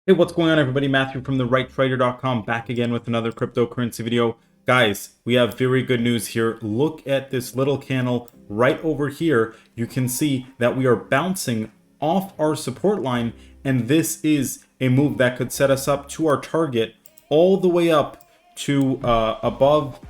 Hey, what's going on, everybody? Matthew from therighttrader.com back again with another cryptocurrency video. Guys, we have very good news here. Look at this little candle right over here. You can see that we are bouncing off our support line, and this is a move that could set us up to our target all the way up to above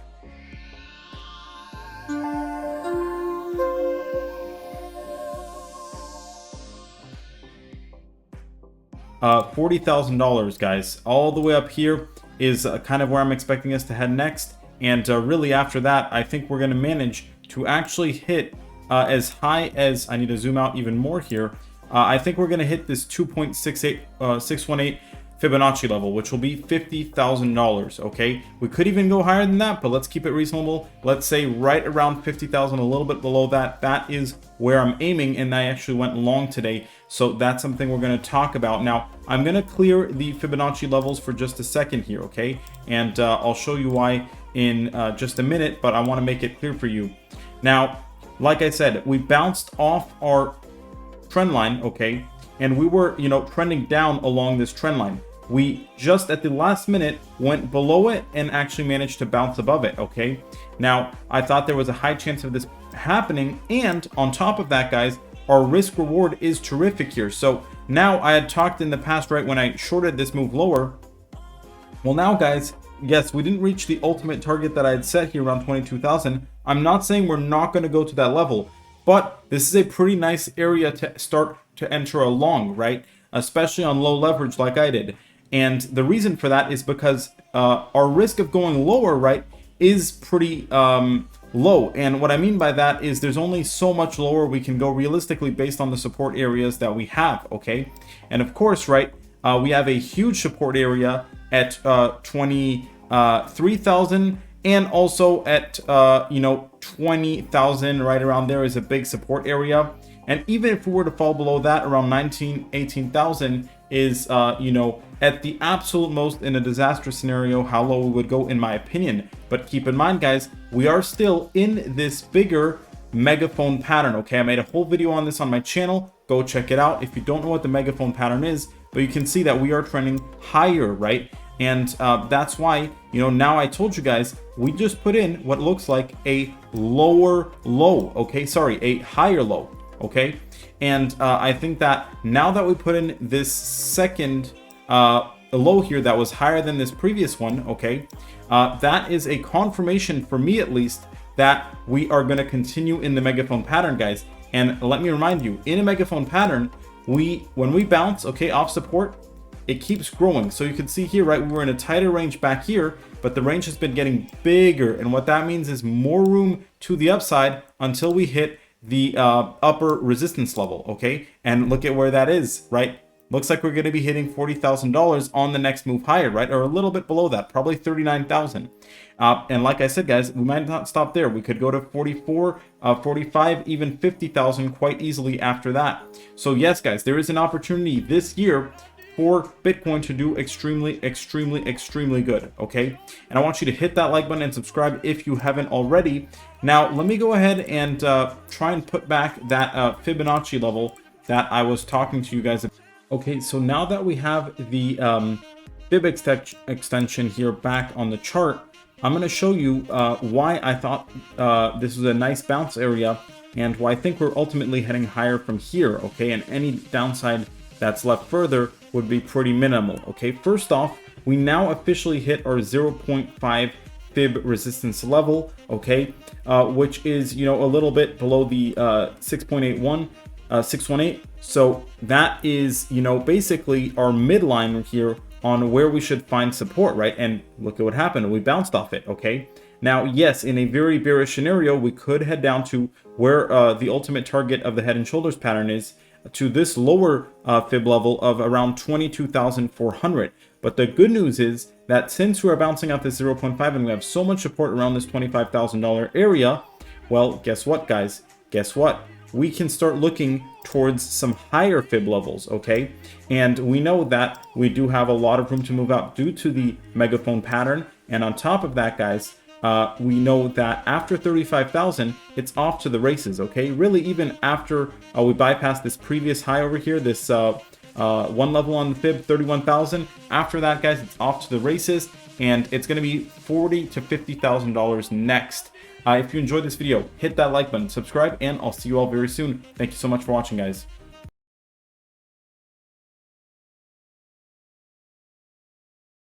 $40,000, guys. All the way up here is kind of where I'm expecting us to head next, and really after that I think we're going to manage to actually hit as high as, I need to zoom out even more here, I think we're going to hit this 2.618 Fibonacci level, which will be $50,000. Okay, we could even go higher than that, but let's keep it reasonable. Let's say right around 50,000, a little bit below that. That is where I'm aiming, and I actually went long today, so that's something we're going to talk about. Now I'm going to clear the Fibonacci levels for just a second here, okay, and I'll show you why in just a minute, but I want to make it clear for you. Now, like I said, we bounced off our trend line, okay, and we were, trending down along this trend line. We just at the last minute went below it and actually managed to bounce above it, okay? Now, I thought there was a high chance of this happening, and on top of that, guys, our risk reward is terrific here. So now, I had talked in the past, right, when I shorted this move lower. Well, now, guys, yes, we didn't reach the ultimate target that I had set here around 22,000. I'm not saying we're not going to go to that level, but this is a pretty nice area to start to enter along, right? Especially on low leverage like I did. And the reason for that is because our risk of going lower, right, is pretty low. And what I mean by that is there's only so much lower we can go realistically based on the support areas that we have, okay? And of course, right, we have a huge support area at 23,000, and also at 20,000, right around there is a big support area. And even if we were to fall below that, around 18,000 is, at the absolute most in a disaster scenario, how low we would go, in my opinion. But keep in mind, guys, we are still in this bigger megaphone pattern, okay? I made a whole video on this on my channel. Go check it out if you don't know what the megaphone pattern is. But you can see that we are trending higher, right? And that's why, now I told you guys, we just put in what looks like a lower low, okay? Sorry, a higher low. Okay, and I think that now that we put in this second low here that was higher than this previous one, okay, that is a confirmation for me, at least, that we are going to continue in the megaphone pattern, guys. And let me remind you, in a megaphone pattern, when we bounce, okay, off support, it keeps growing. So you can see here, right, we were in a tighter range back here, but the range has been getting bigger, and what that means is more room to the upside until we hit the upper resistance level, okay? And look at where that is, right? Looks like we're going to be hitting $40,000 on the next move higher, right? Or a little bit below that, probably 39,000. And like I said, guys, we might not stop there. We could go to 44, 45, even 50,000 quite easily after that. So yes, guys, there is an opportunity this year for Bitcoin to do extremely, extremely, extremely good, okay? And I want you to hit that like button and subscribe if you haven't already. Now, let me go ahead and try and put back that Fibonacci level that I was talking to you guys about. Okay, so now that we have the Fib extension here back on the chart, I'm going to show you why I thought this was a nice bounce area, and why I think we're ultimately heading higher from here, okay? And any downside that's left further would be pretty minimal, okay? First off, we now officially hit our 0.5 Fib resistance level, okay? Which is, a little bit below the 618. So that is, basically our midline here on where we should find support, right? And look at what happened. We bounced off it, okay? Now, yes, in a very bearish scenario, we could head down to where the ultimate target of the head and shoulders pattern is, to this lower Fib level of around 22,400. But the good news is that since we're bouncing out this 0.5 and we have so much support around this $25,000 area, well, guess what, guys? Guess what? We can start looking towards some higher Fib levels, okay? And we know that we do have a lot of room to move up due to the megaphone pattern. And on top of that, guys, we know that after 35,000, it's off to the races, okay? Really, even after we bypass this previous high over here, this One level on the fib, 31,000. After that, guys, it's off to the races, and it's going to be $40,000 to $50,000 next. If you enjoyed this video, hit that like button, subscribe, and I'll see you all very soon. Thank you so much for watching, guys.